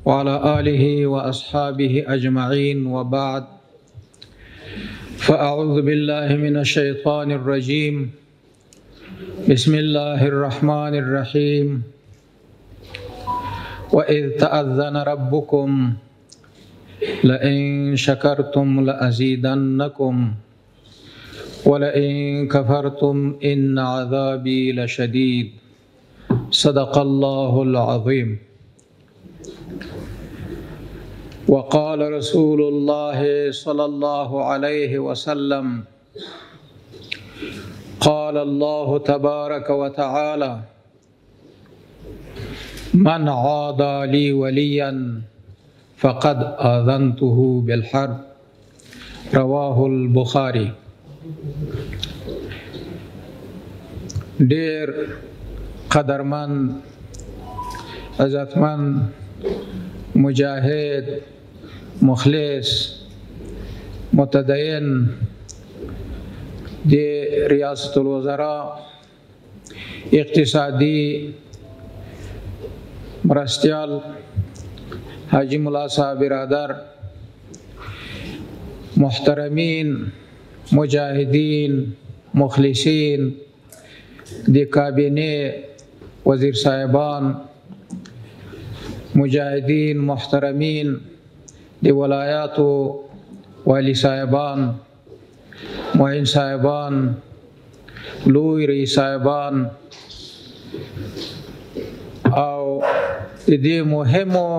وعلى آله وأصحابه أجمعين وبعد فأعوذ بالله من الشيطان الرجيم بسم الله الرحمن الرحيم وإذ تأذن ربكم لئن شكرتم لأزيدنكم ولئن كفرتم إن عذابي لشديد صدق الله العظيم وقال رسول الله صلى الله عليه وسلم قال الله تبارك وتعالى من عادى لي وليا فقد آذنته بالحرب رواه البخاري. ډیر قدرمن عزتمن مجاهد مخلص متدین د ریاست الوزراء اقتصادي مرستیال حاجی مولا صاحب برادر محترمین مجاهدین مخلصین د کابینه وزیر صاحبان مجاهدین محترمین د ولایاتو والی صاحبان معین صاحبان لوی رئیس صاحبان او د دې مهمو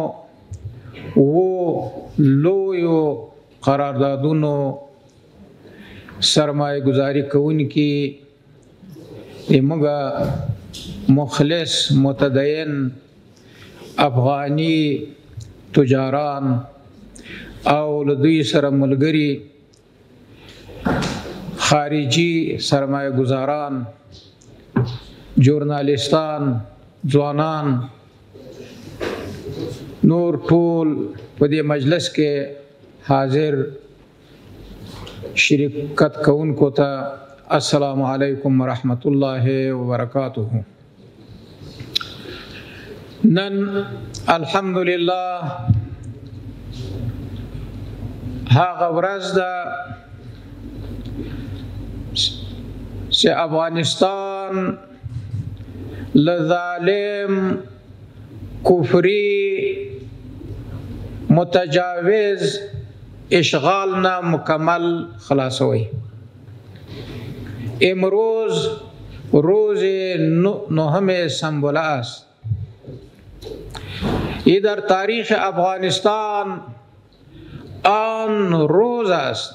لویو قراردادونو سرمایه گذاری کوونکي موږ مخلص متدین افغانی تجاران او لدوی سره ملګری خارجي سرمایه گذاران ژورنالیستان ځوانان نور ټول په دې مجلس کې حاضر شرکت کوونکو ته السلام علیکم ورحمت الله وبرکاته. نن الحمدلله هغه ورځ ده چې افغانستان له ظالم کفري متجاوز اشغالنا مکمل خلاصوي. امروز روز نهم سنبل است. این در تاریخ افغانستان آن روز است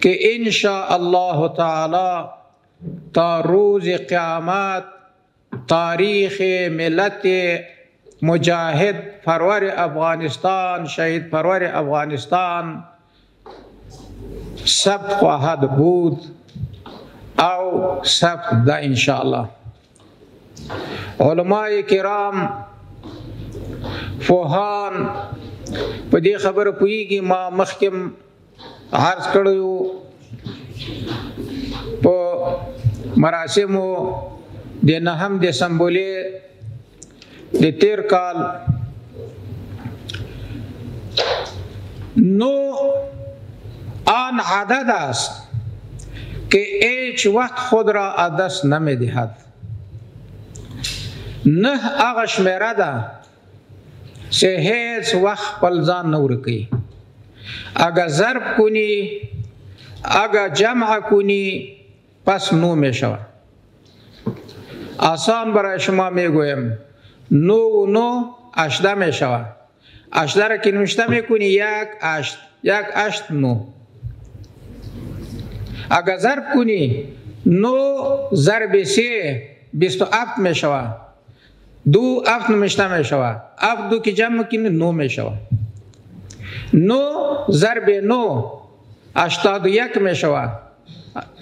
که ان شاء الله تعالی تا روز قیامت تاریخ ملت مجاهد پرور افغانستان شهید پرور افغانستان ثبت خواهد بود او ثبت ده ان شاء الله. علماء کرام فوهان په دې خبره پوهیږي. ما مخکم عرض کړو په مراسمو د نهم دسمبر د تیر کال نو آن عدد است که هیچ وقت خود را از دست نمی‌دهد. نه هغه شمیره ده چې هیڅ وقت خپل ځان نه ورکوي. اگر ضرب کنی اگر جمع کنی پس نو میشود. آسان برای شما میگویم نو نو 18 میشود. 18 را که نوشته میکنی 1 8 9. اگر ضرب کنی 9 ضرب 3 27 میشود. 2 7 نوشته میشود. 7 2 که جمع کنی 9 میشود. 9 ضرب 9 81 میشود.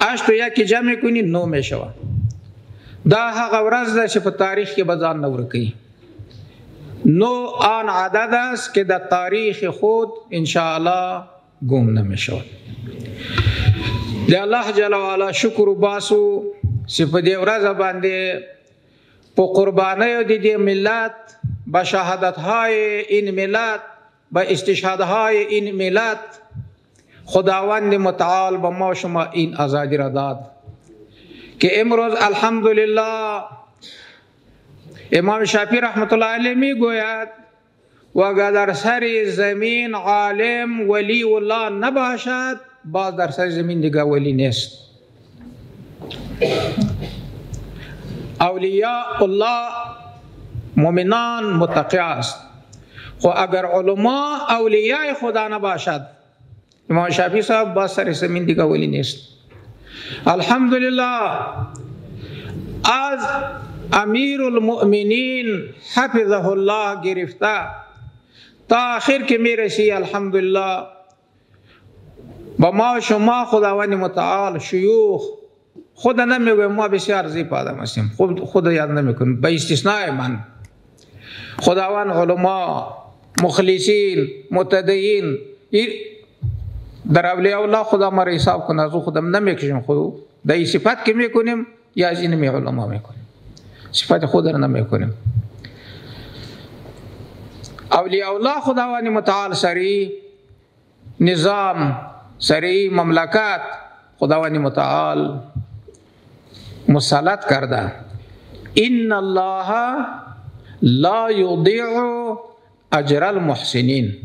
8 و 1 که جمع کنی 9 میشود. دا هغه ورځ ده چې په تاریخ کې به ځان نه ورکوي. نو آن عدد است که در تاریخ خود انشاءالله گم نمیشود. د الله جل وعلا شکر وباسو چې په دې ورځ باندې په قربانیو د دې ملت به شهادت‌های این ملت، به استشهادهای این ملت خداوند متعال به ما شما این آزادی را داد که امروز الحمدلله امام شافعی رحمت الله علیه میگوید و اگر در سر زمین عالم ولی الله نباشد باز در سر زمین دیگه ولی نیست. اولیاء الله مؤمنان متقی است، خو اگر علما اولیاء خدا نباشد امام شافعی صاحب باز سر زمین دیگه ولی نیست. الحمدلله از امیر المؤمنین حفظه الله گرفته تا آخر که میرسی الحمدلله با ما شما خداوند متعال شیوخ خود نمیگویم ما بسیار ضعیف آدم هستیم، خود یاد نمیکنیم به استثناء من خداوند علما مخلصین متدین در اولیاء الله خدا ما را حساب کنه از خودم نمیکشیم، خود در این صفت که میکنیم یا از این می علما میکنیم، صفت خود را نمیکنیم. اولیاء الله خداوند متعال سری نظام سری مملکت خداوند متعال مسلط کرده. ان الله لا یضیع اجر المحسنین.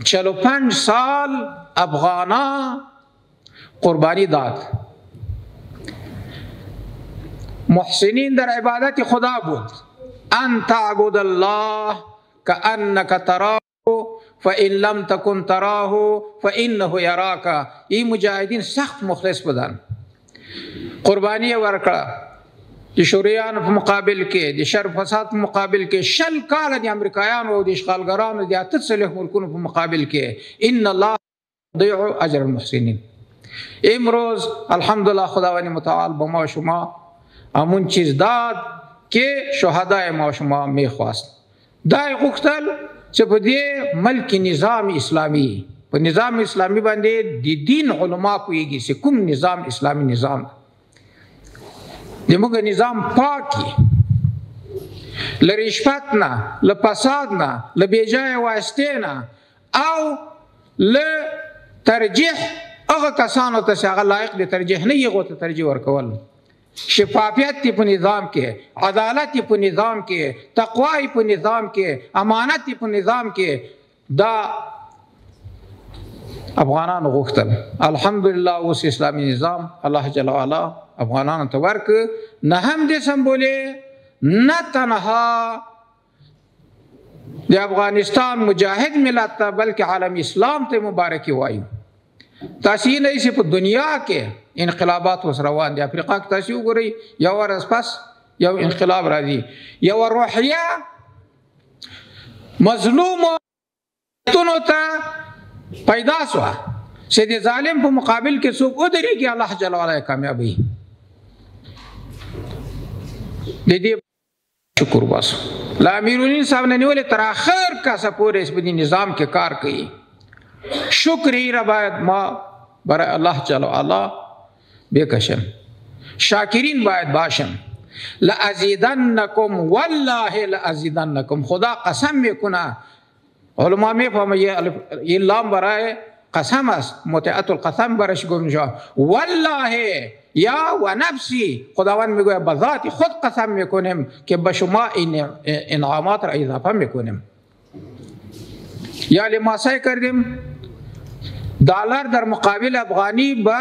45 سال افغانا قربانی داد. محسنین در عبادت خدا بود. ان تعبد الله كأنك تراه فإن لم تكن تراه فإنه يراك. این مجاهدین سخت مخلص بودن. قربانی ورکړه د شوریانو په مقابل کې د شر فساد په مقابل کې 60 کال د امریکایانو او د اشغالګرانو د 48 ملکونو په مقابل کې. ان الله يضيع اجر المحسنین. امروز الحمدلله خداوند متعال به ما شما همون چیز داد که شهدای ما شما میخواست. دای غوښتل چې په دې ملک نظام اسلامی په نظام اسلامی باندې د دین علما پوهیږي چې کوم نظام اسلامی نظام زموږ نظام پاکي له رشوت نه له فساد نه له بېځایه واسطې نه او له ترجیح هغه کسانو ته چې هغه لایق د ترجیح نه هغو ته ترجیح ورکول. شفافیت په نظام کې، عدالت په نظام کې، تقوا په نظام کې، امانت په نظام کې دا افغانانو غوښتل. الحمدلله اوس اسلامي نظام الله جل وعلا افغانانو ته ورک. نه هم دې سمبولې نه تنها د افغانستان مجاهد ملت ته بلکې عالم اسلام ته مبارکي وایو. تاسو یې نه چې په دنیا کې انقلابات اوس روان دي. افریقا کې تاسو وګورئ یو ورځ پس یو انقلاب راځي، یو روحیه مظلومو ته پیدا شوه چې د ظالم په مقابل کې څوک ودرېږي الله جل وعلا کامیابوي. د دې شکر باسو له امیرالمؤمنین صاحب نه نیولې تر آخر کاسه پورې په دې نظام کې کار کوي. شکر یې را باید ما برای الله جل وعلا بکشم، شاکرین باید باشم. لازیدنکم والله لازیدنکم. خدا قسم میکنه، علما میفهمه این لام برای قسم است، متعت القسم برش گفته میشه. والله یا و نفسی، خداوند میگه به ذات خود قسم میکنیم که به شما این انعامات را اضافه میکنیم. یا لماسه کردیم دلار در مقابل افغانی به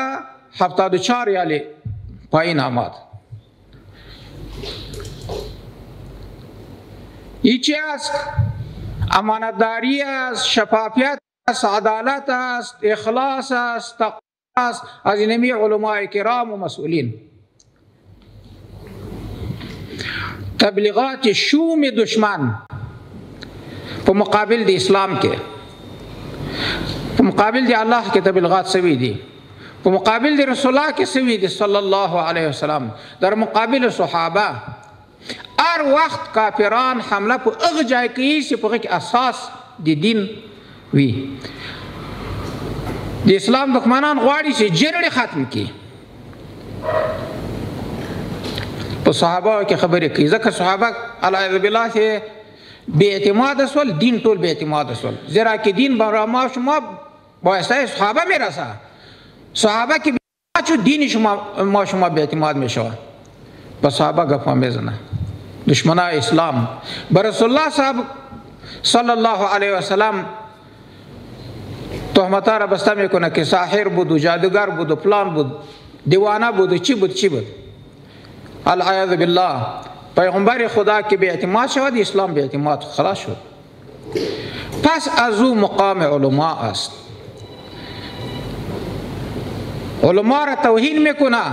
74 ریال پایین آمد. این چی است؟ امانتداری است، شفافیت است، عدالت است، اخلاص است، تقوا است از اینمی علماء کرام و مسئولین. تبلیغات شوم دشمن په مقابل د اسلام کې، په مقابل د الله کې تبلیغات سوي دي، په مقابل د رسول الله کې سوي دي صلی الله علیه وسلم، در مقابل صحابه. هر وخت کافران حمله په هغه ځای کوي چې په هغه کې اساس د دین وي. د اسلام دښمنان غواړي چې جګړې ختم کړي. په صحابه کې خبرې کوي، ځکه صحابه علیه بالله بې اعتماده سول، دین ټول بې اعتماده سول. زیرا کې دین به را شما بایسته صحابه میرسه، صحابه که بیعتماد شد دین شما بی اعتماد می شود. با صحابه گپ میزنه. دشمنای اسلام با رسول الله صاحب صلی الله علیه و سلم تهمتا را بسته میکنه که ساحر بود و جادوگر بود و فلان بود، دیوانه بود و چی بود. العیاذ بالله. پیغمبر خدا که بی اعتماد شود، اسلام بی اعتماد خلاص شد. پس از او مقام علما است. علما را توهین میکنه.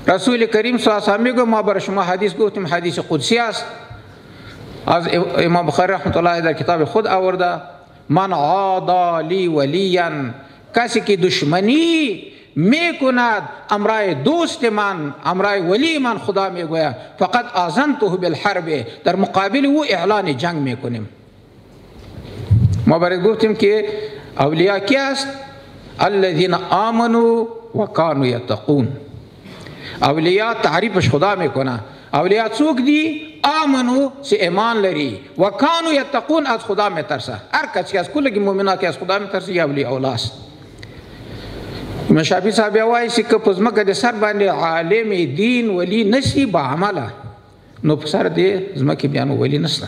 رسول کریم صلی الله علیه و میگه ما برای شما حدیث گفتیم، حدیث قدسی است، از امام بخاری رحمت الله در کتاب خود آورده. من عادی لی ولیا، کسی که دشمنی میکند امرای دوست من، امرای ولی من، خدا میگوید فقط آذنته بالحرب، در مقابل او اعلان جنگ میکنیم. ما برای گفتیم که اولیاء کی است؟ الذين آمنوا وكانوا يتقون. اولیاء تعریفش خدا میکنه. اولیاء څوک دی؟ آمنو چې ایمان لري، وکانو یتقون، از خدا میترسه. هر کس که از کل مؤمنان که از خدا میترسه یا اولیاء الله است. امام شافعی صاحب وایي چې که په ځمکه د سر باندې عالم دین ولی نشي با عمله، نو په سر دې ځمکې بیا نو ولی نشته.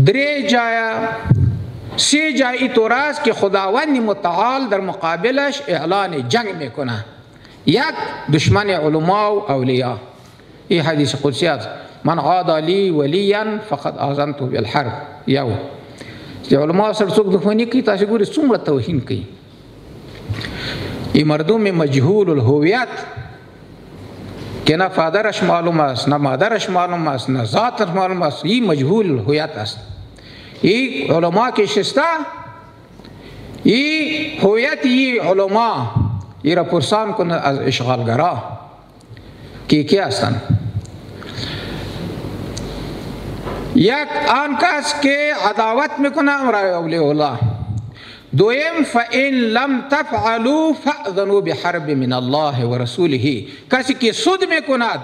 درې جایه سی جایی توراس که خداوند متعال در مقابلش اعلان جنگ میکنه. یک دشمن علماء و اولیاء. این حدیث قدسی است. من عادی لی ولیا فقد آذنته بالحرب. یو چې علماء سره څوک دښمني کوي، تاسو ګورئ څومره توهین کوي. این مردم مجهول الهویت که نه پدرش معلوم است، نه مادرش معلوم است، نه ذاتش معلوم است، این مجهول الهویت است. این علماء که شسته، این هویت این علماء این را پرسان کنه از اشغالگرا که کی هستند. یک آن کس که عداوت میکنه امرای اولیاء الله. دویم فإن لم تفعلوا فأذنوا بحرب من الله ورسوله. کسی که سود میکند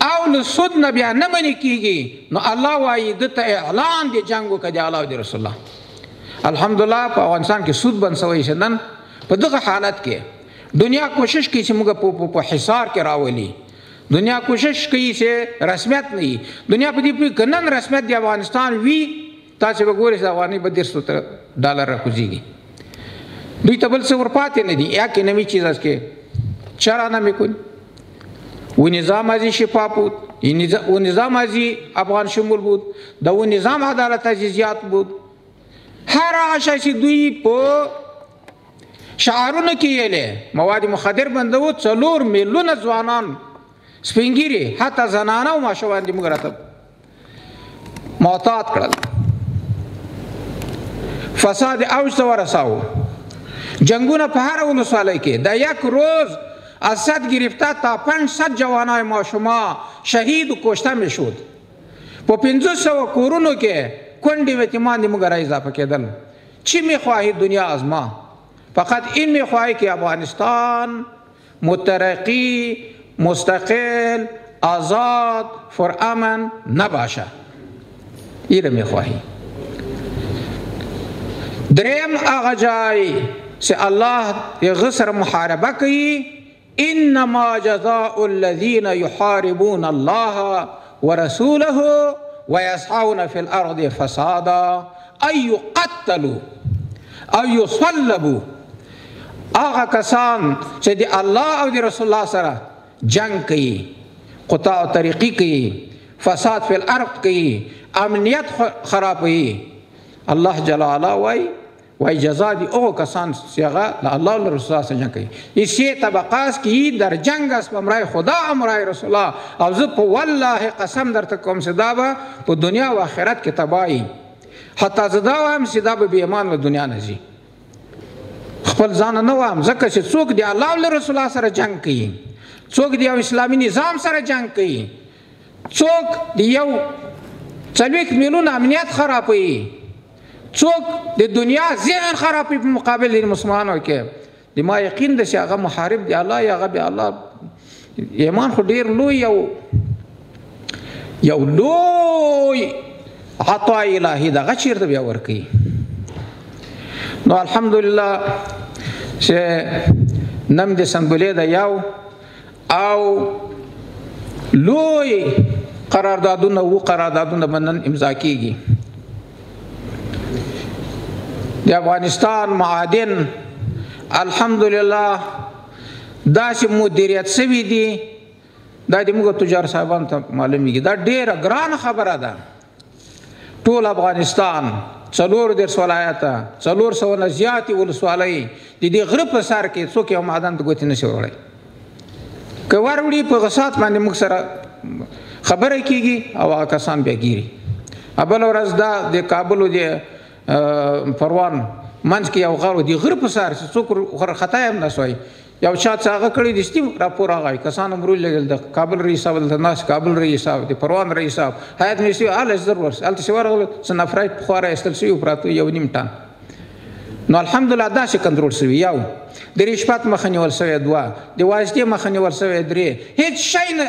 او له سود نه بیا نه منې کیږي، نو الله وایي دته اعلان دی جنګ وکړه د الله او د رسول الله. الحمدلله په افغانستان کې سود بند شوی شي. نن په دغه حالت کې دنیا کوشش کوي چې موږ په حصار کې راولي. دنیا کوشش کوي چې رسمیت نه وي. دنیا په دې پوهېږي که نن رسمیت د افغانستان وي، تاسې به ګورئ چې افغانۍ به $150 راکوزېږي. دوی ته بل څه ورپاتې نه دي. یا که نمی چیز است که چرا نمیکنی. و نظام ازی شفاف بود، و نظام ازی افغان شمول بود، دا و نظام عدالت ازی زیاد بود. هر آشای چې دوی په شعارونو کې یېلې مواد مخدر بنده و، 4 میلیونه ځوانان سپینګیري حتی زنانه او ماشومان دې موږ راته معتاد کړل. فساد اوج ته ورساوه. جنگونه په هر ولسوالۍ کې د یک روز از 100 گرفته تا 500 جوانای ما شما شهید و کشته می شد. په 500 کورونو کې کونډې یتیمان دې موږ را اضافه کېدل. چی می خواهی دنیا از ما؟ فقط این می خواهی که افغانستان مترقی، مستقل، آزاد، پرامن نباشه. این را می خواهی. دریم هغه جای چې الله هغه سره محاربه کوي. انما جزاء الذين يحاربون الله ورسوله ويسعون في الارض فسادا ان يقتلوا او يصلبوا. هغه کسان چې د الله او د رسول الله سره جنگ کوي، قطاع طریقی کوي، فساد فی الارض کوي، امنیت خرابوي، الله جل وعلا وای جزا دی او کسان چې هغه الله او رسول الله سره جنگ کوي. اسی طبقات کې در جنگ است په امرای خدا امرای رسول الله. او زه په والله قسم درته کوم چې دا به په دنیا او آخرت کې تباهي. حتی زه دا وایم چې دا به بې ایمان له دنیا نه ځي. خپل ځان نه وایم، ځکه چې څوک د الله او رسول الله سره جنگ کوي، څوک د یو اسلامي نظام سره جنگ کوي، څوک د یو 40 میلیون امنیت خرابوي، څوک د دنیا ذهن خرابوي په مقابل د مسلمانانو کې، د ما یقین ده چې هغه محارب دی الله یا هغه به الله. ایمان خو ډېر لوی یو یو لوی عطا الهي دغه چیرته بیا ورکوي. نو الحمدلله چې نم د سنبلې د یو او لوی قراردادونه و قراردادونه بنن امضا کیږي. د افغانستان معادن الحمدلله داسې مدیریت شوي دي، دا د موږ تجار صاحبانو ته معلومیږي. دا ډیره ګرانه خبره ده. ټول افغانستان 34 ولایته 400 نه زیاتې ولسوالۍ د دې غره په سر کې څوک یو معدن ته ګوتې نشي وړی. که وروړي په غصات باندې موږ سره خبره کیږي او هغه کسان بیا ګیري. بله ورځ دا د کابل د پروان منځ کې یو غر د غره په سر څوک خطا هم نشوي، یو چا څه هغه کړي د سټیم راپور راغی، کسان امرول لګل د کابل رئیس صاحب د ناس کابل رئیس صاحب د پروان رئیس صاحب هیات منیسټری ال ضرورت الته شوارغل سنفرایت خواره استل شي پراتو یو نیم ټان. نو الحمدلله دا چې کنټرول شوی، یو د رشوت مخه نیول شوی، دوه د واسطې مخه نیول شوی، درې هیڅ شی نه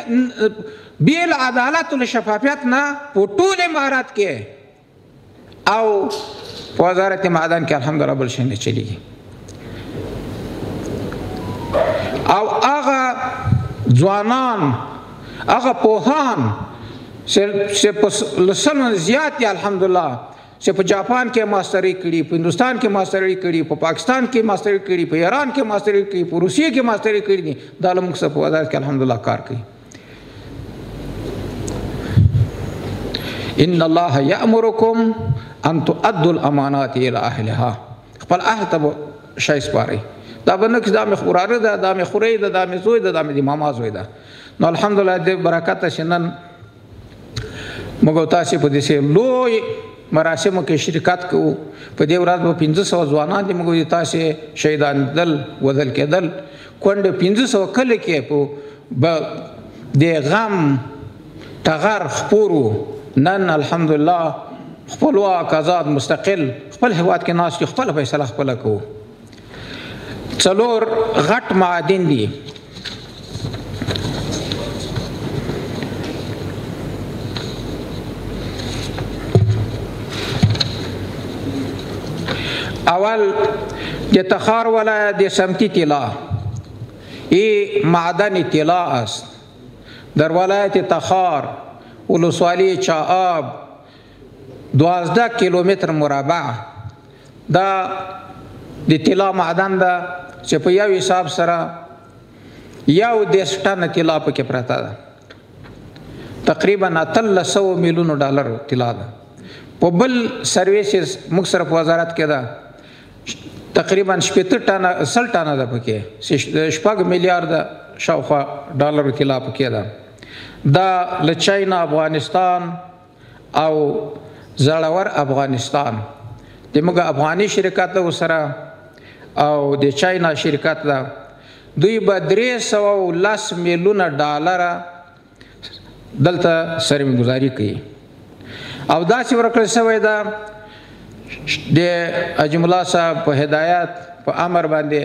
بیل عدالت او شفافیت نه په ټول امارات کې او په وزارت معدن کې الحمدلله بل شي نه چلیږي. او هغه ځوانان هغه پوهان چې په لسنو زیات دي الحمدلله چې په جاپان کې ماستري کړي، په هندوستان کې ماستري کړي، په پاکستان کې ماستري کړي، په ایران کې ماستري کړي، په روسیې کې ماستري کړي دي، دا له موږ سره په وزارت کې الحمدلله کار کوي. ان الله یأمرکم ان تؤدوا الامانات الى اهلها. خپل اهل ته شی سپارئ. دا به نه چې دا مې خوراره ده، دا مې خورۍ ده، دا مې زوی ده، دا مې د ماما زوی ده. نو الحمدلله د برکته چې نن موږ تاسې په داسې لوی مراسمو کې شرکت کوو. په دې ورځ به 500 ځوانان دي موږ تاسې شهیدانېدل وژل کېدل. کونډې 500 کله کې په د غم ټغر خپورو. نن الحمدلله خپلواک آزاد مستقل خپل هیواد کې ناست یو، خپله فیصله خپله کوو. 4 غټ معادن دي. اول د تخار ولایت د سمتی طلا ای معدن طلا است. در ولایت تخار ولسوالی چاآب 12 کیلومتر مربع دا د طلا معدن ده چې په یو حساب سره یو 10 ټن طلا پکې پراته ده. تقریبا 300 میلیون ډالر طلا ده. په بل سرویسز موږ سره په وزارت کې ده تقریبا 70 ټن 100 ټن ده پکې 6 میلیارډ شاوخوا ډالر طلا پکې ده. دا له چاینا افغانستان او زړور افغانستان د موږ افغاني شرکت ده سره او د چاینا شرکت ده، دوی به 310 میلیون ډالر دلته سرمایه‌ګذاري کوي. او داسې ورکړل شوی ده د اجملا صاحب په هدایت په امر باندې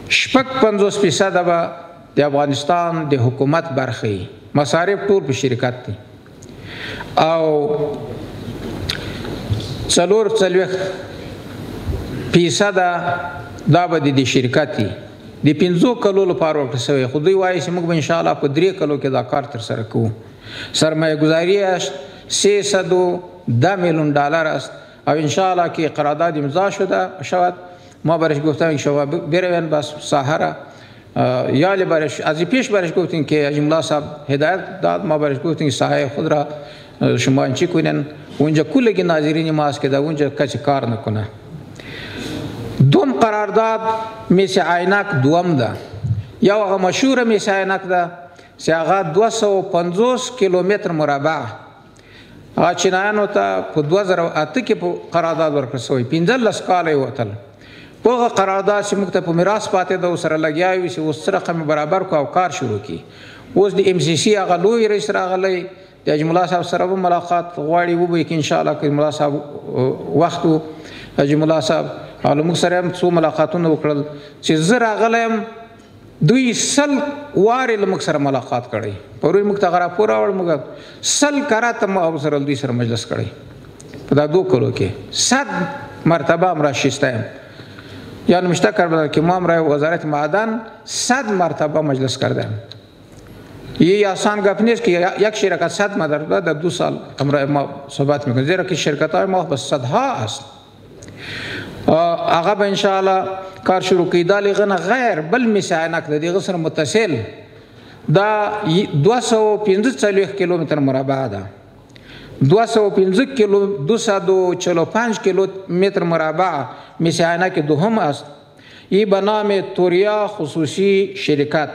55% به د افغانستان د حکومت برخې مصارف ټول په شرکت دي او 4% دا به د شرکت دي. د 5 کلو لپاره ورکړل شوی، خو دوی وایي چې موږ به انشاءالله په 3 کلو کې دا کار ترسره کوو. سرمایه گذاری 310 میلیون ډالر است او انشاءالله که قرارداد امضا شود ما برش گفتم شما بروین بس ساحره یا برش از پیش برش گفتیم که اجملا صاحب هدایت داد، ما برش گفتیم ساحه خود را شما انچی کنین اونجا کلگی ناظرین ما است که در اونجا کسی کار نکنه. دوم قرارداد میس عینک دوم ده، یا هغه مشهور میس عینک ده چې هغه 250 کیلومتر مربع هغه چینایانو ته په 2008 کې په قرارداد ورکړل شوی. 15 کاله یې وتل. په هغه قرارداد چې موږ ته په میراث پاتې ده ورسره لګیا وي چې اوس رقم برابر کو او کار شروع کړي. اوس د MCC هغه لوی رئیس راغلی د اجملا صاحب سره به ملاقات غواړي وبوي کې انشاءالله که ملا صاحب وخت اجملا صاحب او موږ سره هم څو ملاقاتونه وکړل چې زه راغلی یم دوی 100 وارې له موږ سره ملاقات کړی پروي موږ ته راپور راوړ موږ 100 کراته مو سره دوی سره مجلس کړی په دا 2 کلو کې 100 مرتبه هم راشیسته یم یعنی مشتاق کربلا که ما امرای وزارت معدن 100 مرتبه مجلس کردم. ये आसान गप नहीं कि एक शरकत 100 مرتبه در 2 سال امرای ما صحبت میکنیم زیرا که شرکت‌های ما بس صدها است. آقا ان شاء الله کار شروع کیدا لغنه غیر بل مساعنک د دې غسر متصل دا 245 کیلومتر مربع ده 205 کیلو 245 کیلومتر مربع مساعنک دوهم است. این به نام توریا خصوصی شرکت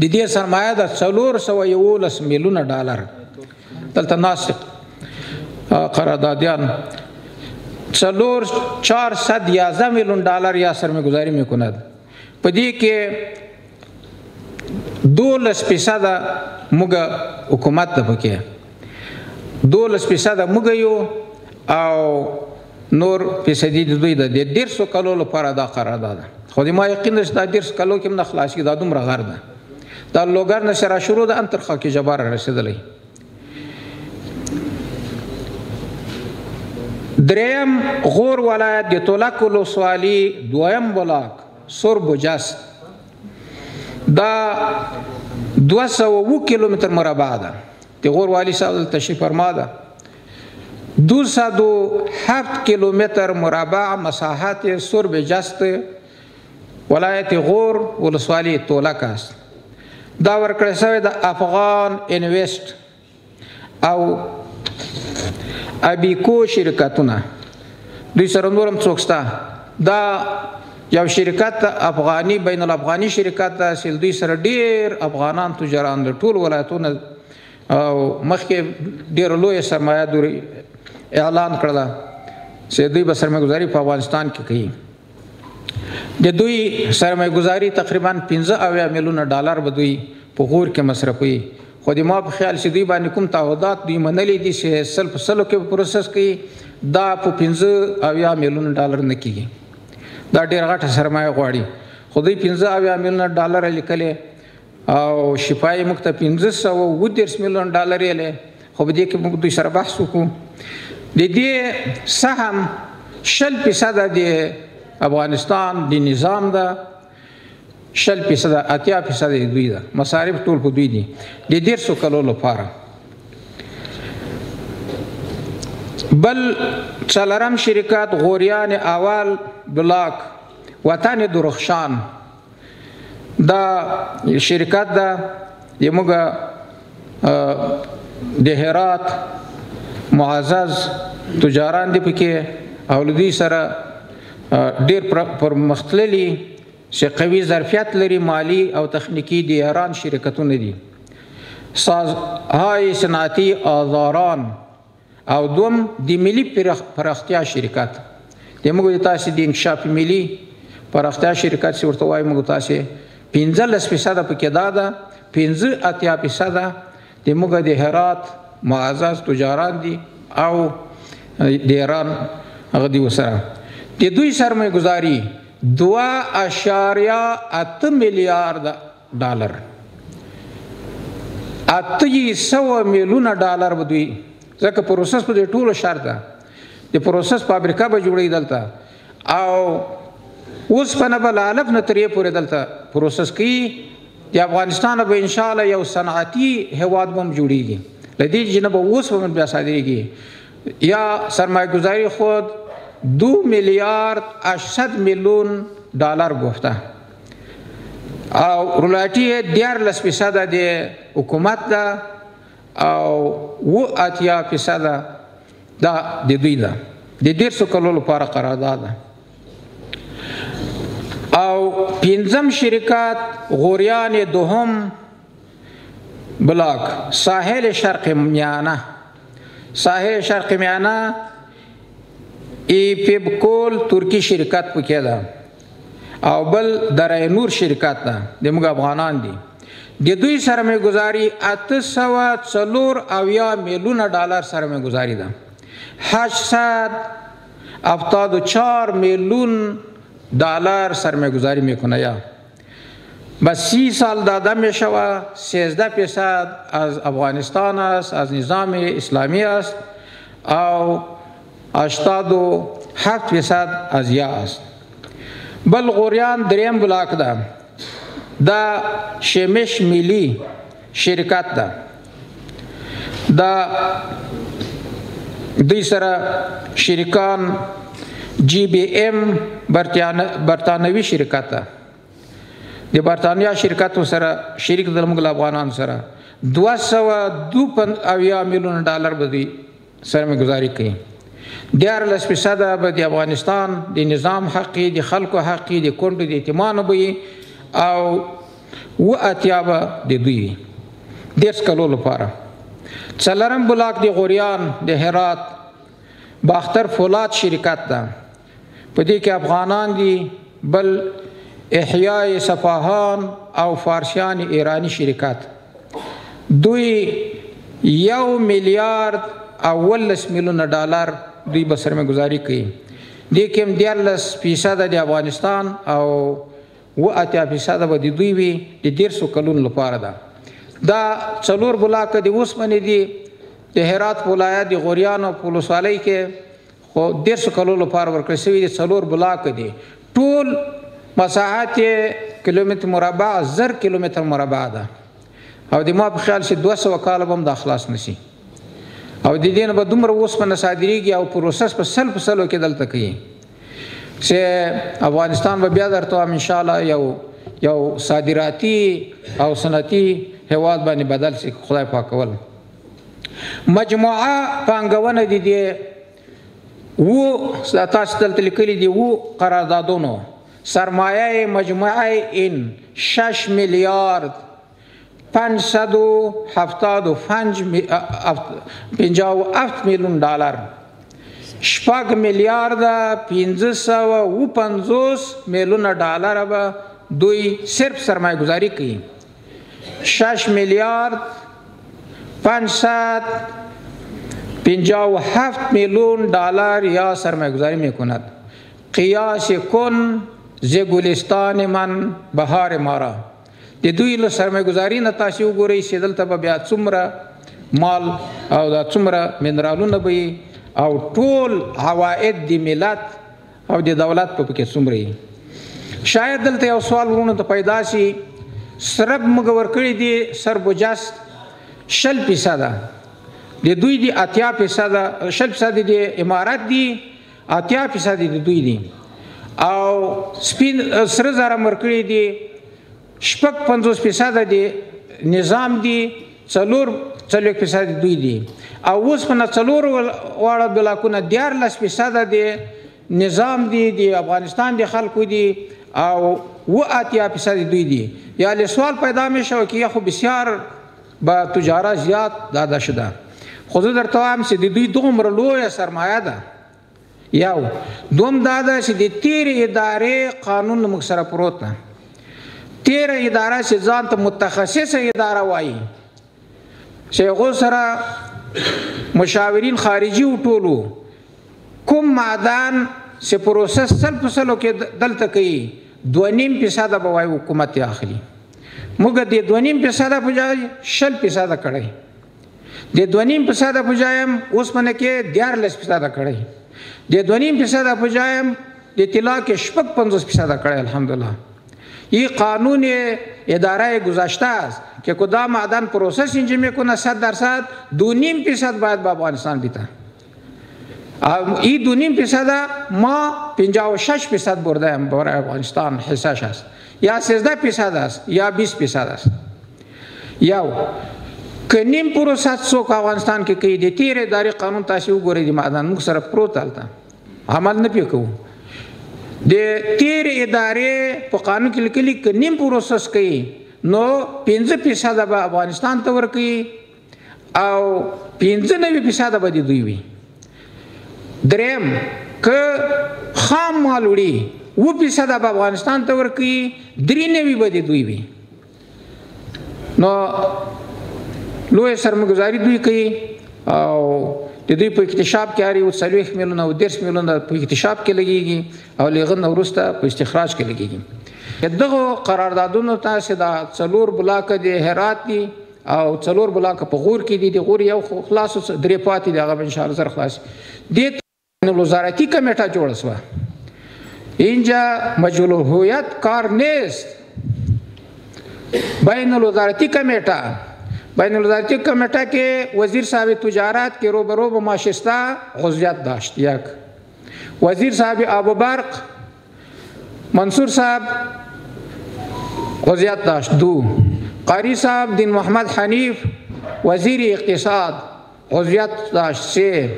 د دې سرمایه د 411 میلیون ډالر دلته ناسق قراردادیان 411 میلیون ډالر یا سرمایه‌گذاری میکند. په دې کې 12% موږ حکومت ته پکې 12% موږ یو او نور فیصدي د دوی د 150 کلو لپاره دا قرارداد ده. خو دې ما یقین نشته دا 150 کلو کې نه خلاصي دا دومره غر ده دا لوګر نشره شروع ده انتر خاکې جبار رسیدلی. دریم غور ولایت د تولک ولسوالي دویم بلاک سوربوجست دا 200 کیلومتر مربع ده. د غور والی صاحب تشریف فرما ده 207 کیلومتر مربع مساحت سوربوجست ولایت غور ولسوالی تولک است. دا ورکړی شوی د افغان انویسټ او ابیکو شرکتونه دوی سره نورم څوک شته. دا یو شرکت افغاني بین الافغاني شرکت ده چې دوی سره ډیر افغانان تجاران د ټول ولایتونه او مخکې ډیر لوی سرمایه دوري اعلان کړله چې دوی به سرمایه‌گذاري په افغانستان کې کوي. د دوی سرمایه‌گذاري تقریبا 15 میلیون ډالر به دوی په غور کې مصرفوي. خو د ما په خیال چې دوی باندې کوم تعهدات دوی منلي دي چې سلو کې پروسس کوي دا په 15 میلیون ډالر نه کیږي. دا ډیر غټه سرمایه غواړي. خو دوی 15 میلیون ډالر لیکلي او شفای موږ ته 510 میلیون ډالر یې خو به دې کې موږ دوی سره بحث وکړو. د دې سهم 60% د افغانستان د نظام ده 60% 80% دوی ده مصارف ټول په دوی دي د 150 کلو لپاره. بل څلورم شرکت غوریان اول بلاک وطن درخشان دا شرکت ده یموږ د هرات معزز تجاران دي پکې او دوی سره ډیر پرمختللي چې قوي ظرفیت لري مالی او تخنیکی د ایران شرکتونه دي. سازهای صنعتي آزاران او دوم د ملي پراختیا شرکت د موږ د تاسې د انکشاف ملي پراختیا شرکت چې ورته وایي موږ تاسې 15% پکې دا ده 85% د موږ د هرات معزز تجاران دي او د ایران هغه دی وسره د دوی سرمایه‌گذاري 2.8 میلیارد ډالر 800 میلیون ډالر به دوی ځکه پروسس په دې ټولو شرط ده د پروسس فابریکه به جوړي دلته او اوس په نه بل الف نه ترې پورې دلته پروسس کوي. د افغانستان به ان شاء الله یو صنعتي هواد بم جوړیږي لدې جنب اوس به بیا صادریږي یا سرمایه‌گذاری خود 2 میلیارد 800 میلیون ډالر گفته او رولاتی 14% د حکومت ده او 80% دا د دوی ده د 150 کلو لپاره قرارداد ده. او پنځم شرکت غوریان دوهم بلاک ساحل شرق میانه ساحل شرق میانه ای پیبکول ترکی شرکت پکې ده او بل درای نور شرکت ده د موږ افغانان دي. د دوی سرمایه‌گذاري 804 میلیون ډالر سرمایه‌گذاري ده 874 میلیون ډالر سرمایه‌گذاری میکنه یا و 30 سال داده می شود 13% از افغانستان است، از نظام اسلامی است و 87% از یا است. بل غوریان دریم بلاک ده، دا شمش ملی شرکت ده، دا دوی سره شریکان GBM برطانوي شرکت ده، د برطانیا شرکتو سره شریک د موږ افغانانو سره 272 میلیون ډالر به دوی سرمایه‌ګذاري کوي. 14% به د افغانستان د نظام حقي، د خلکو حقي، د کونډو د یتیمانو به او 80 به د دوی 10 کلو لپاره. څلورم بلاک د غوریان د هرات باختر فولاد شرکت ده، په دې کې افغانان دي، بل احیاء صفاهان او فارسیان ایرانی شرکت. دوی 1 میلیارد او 19 میلیون ډالر دوی به سرمایه‌ګذاري کوي. دې کې هم 14% د افغانستان او 80% به د دوی وي د 150 کلونو لپاره ده. دا څلور بلاک د اوسپنې دي د هرات ولایت د غوریان او ولسوالۍ کې، خو 150 کلونو لپاره ورکړل شوي دي. څلور بلاک دي، ټول مساحت کیلومتر مربع 1000 کیلومتر مربع ده او د ما په خیال چې 200 کاله به هم دا خلاص نشي او د دې نه به دومره اوسپنه صادریږي او پروسس په سلو کې دلته کوي چې افغانستان به بیا درته ان شاء الله یو صادراتي او صنعتي هیواد باندې بدل شي. خدای پاک ول مجموعه پانګونه دي و تاسو دلته لیکلي دي و قراردادونو سرمایه مجموعه این 6 میلیارد 557 میلیون ډالر، 6 میلیارد 550 میلیون ډالر به دوی صرف سرمایه گذاری کوي. 6 میلیارد 557 میلیون ډالر یا سرمایه گذاری میکند. قیاس کن ز گلستان من بهار مارا. د دوی له سرمایه گذاری نه تاسو وګورئ چې دلته به بیا څومره مال او دا څومره منرالونه به او ټول عواید د ملت او د دولت په کې څومره. شاید دلته یو سوال ورونه ته پیدا شي، سرب موږ ورکړي دي سربجست 60% د دوی دي 80%، 60% د امارات دي، 80% د دوی دي او سپین سره زره ورکړي دي 50% د نظام دي، 4% دوی دي او اوس په 4 واړه بلاکونه 14% د نظام دي، د افغانستان د خلکو دي او 80% دوی دي. یعنی سوال پیدا میشه که خو بسیار با تجارت زیات داده شده. خو زه درته وایم چې د دوی دومره لویه سرمایه ده. یو دوم دا ده چې د تیرې ادارې قانون موږ سره پروت نه. تیره اداره چې ځان ته متخصصه اداره وایي چې هغو سره مشاورین خارجي وټولو کوم معدن چې پروسس 100% کې دلته کوي 2.5% به وایي حکومت یې اخلي. موږ د 2.5% په ځای 60% کړی، د 2.5% په ځای هم اوسپنه کې 14% کړی، د 2.5% په ځای هم د طلا کې 55% کړی. الحمدلله ये कानून اداره گذشته است که کدام معدن پروسسینگ میکنه 100% 2.5% باید به افغانستان بیته. این 2.5% ما 56% برده برای افغانستان حصهش است، یا 13% است یا 20% است. یا که نیم پروسس سوک افغانستان که که دی تیر اداره قانون تاسیو گوری دی معدن موږ سره پروت دلته عمل نه پیکو. د تیر ادارې په قانون کې لیکلي که نیم پروسس کوي نو 15% به افغانستان ته ورکوي او 95% به د دوی وي. دریم که خام مال وړي 2% به افغانستان ته ورکوي، 93% به د دوی وي. نو لویه سرمایه‌ګذاري دوی کوي او د دوی په اکتشاف کې اړ یو 40 میلیون او 10 میلیون په اکتشاف کې لګیږي او لغن وروسته په استخراج کې لګیږي. دغه قراردادونو ته چې دا 4 بلاک د هرات دي او 4 بلاک په غور کې دي، د غور یو خلاص 3 پاتې دي، هغه ان شاء الله سره خلاص دي. وزارتی کمیټه جوړه شوه، اینجا مجهول الهویت کار نیست. بین الوزارتی کمیټه کې وزیر صاحب تجارت که روبرو با ماشسته عضویت داشت، 1. وزیر صاحب آب و برق منصور صاحب عضویت داشت، 2. قاری صاحب دین محمد حنیف وزیر اقتصاد عضویت داشت، 3.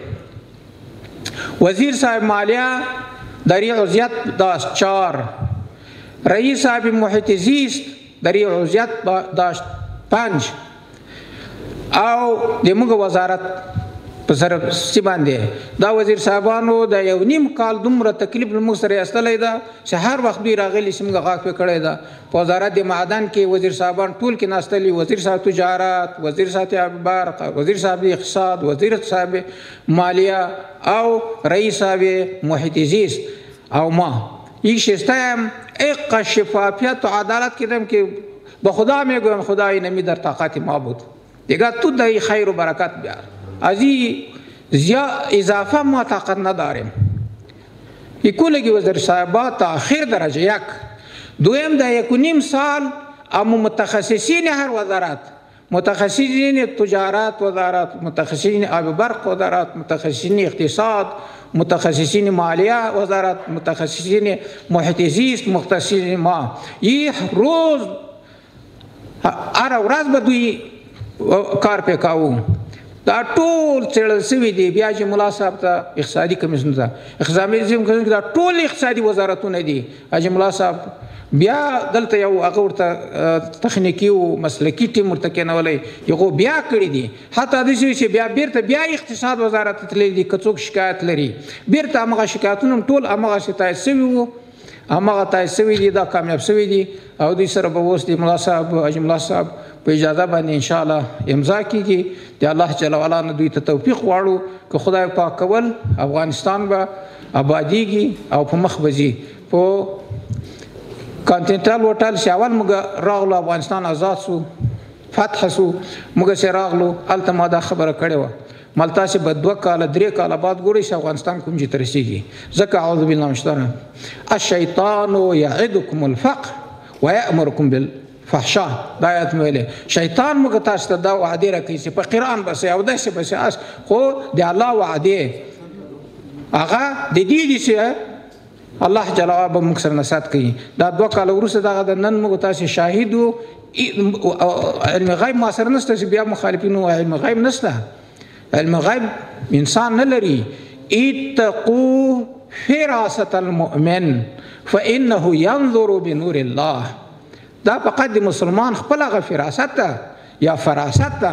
وزیر صاحب مالیه در این عضویت داشت، 4. رئیس صاحب محیط زیست در این عضویت داشت، 5. او د موږ وزارت په سره سی باندې دا وزیر صاحبانو د 1.5 کال دومره تکلیف موږ سره استلای دا چې هر وخت دوی راغلي چې موږ غاښ په کړی دا. په وزارت د معدن کې وزیر صاحبان ټول کې ناستلي، وزیر صاحب تجارت، وزیر صاحب برق، وزیر صاحب اقتصاد، وزیر صاحب مالیه او رئیس صاحب محیط زیست او ما. یک شستم اق شفافیت و عدالت کردم که به خدا میگویم خدای نمی در طاقت ما بود دیگه، تو در خیر و برکت بیار. از این اضافه ما طاقت نداریم. یکولگی وزیر صاحبا تا آخر درجه 1. دویم در 1.5 سال اما متخصصین هر وزارت، متخصصین تجارت وزارت، متخصصین آب برق وزارت، متخصصین اقتصاد، متخصصین مالیه وزارت، متخصصین محیط زیست، مختصین ما، یک روز هر ورځ به دوی کار پې کاوه. دا ټول څېړل شوي دي. بیا چې ملا صاحب ته اقتصادي کمیسیون ته دا ټول اقتصادي وزارتونه دي. حاجي ملا صاحب بیا دلته یو هغه ورته تخنیکي او مسلکي ټیم ورته کېنولی، یغو بیا کړي دي. حتی داسې چې بیا بیرته بیا اقتصاد وزارت ته تللی دي که څوک شکایت لري، بیرته همغه شکایتونه ټول همغسې تایید شوي وو، همغه تایید شوي دي، دا کامیاب شوي دي. او دوی سره به اوس د ملا صاحب حاجي ملا صاحب په اجازه باندې انشاءالله امضا کیږي. د الله جل وعلا نه دوی ته توفیق غواړو که خدای پاک کول افغانستان به آبادیږي او په مخ به ځي. په کانټینټل هوټل چې اول موږ راغلو افغانستان آزاد سو فتح سو، موږ چې راغلو هلته ما دا خبره کړې وه، مال تاسې به 2 کاله 3 کاله بعد ګورئ چې افغانستان کوم ځای ته رسېږي. ځکه اعوذ بالله من الشیطان الشیطان یعدکم الفقر ویأمرکم بالفحشاء. دا آیت مې ویلې شیطان موږ تاسو ته دا وعدې راکوي چې فقیران به سئ او داسې به سئ، خو د الله وعدې هغه د دې دي چې الله جل وعلا به موږ سره نصرت کوي. دا 2 کاله وروسته دغه د نن موږ تاسې شاهد وو. علم غیب ما سره نشته چې بیا مخالفین وو علم غیب نشته. علم غیب انسان نه لري. اتقوا فراسة المؤمن فإنه ينظر بنور الله. دا فقط د مسلمان خپل هغه فراست ده یا فراست ده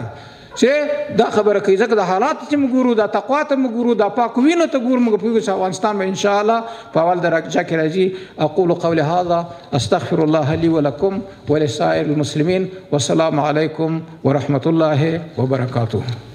چې دا خبره کوي. ځکه د حالات چې موږ ګورو، دا تقوا ته موږ ګورو، دا پاک وینو ته ګورو، موږ پوهېږو چې افغانستان به انشاءالله په اول درجه کې راځي. اقول قولي هذا استغفر الله لي ولكم ولسائر المسلمين والسلام عليكم ورحمة الله وبركاته.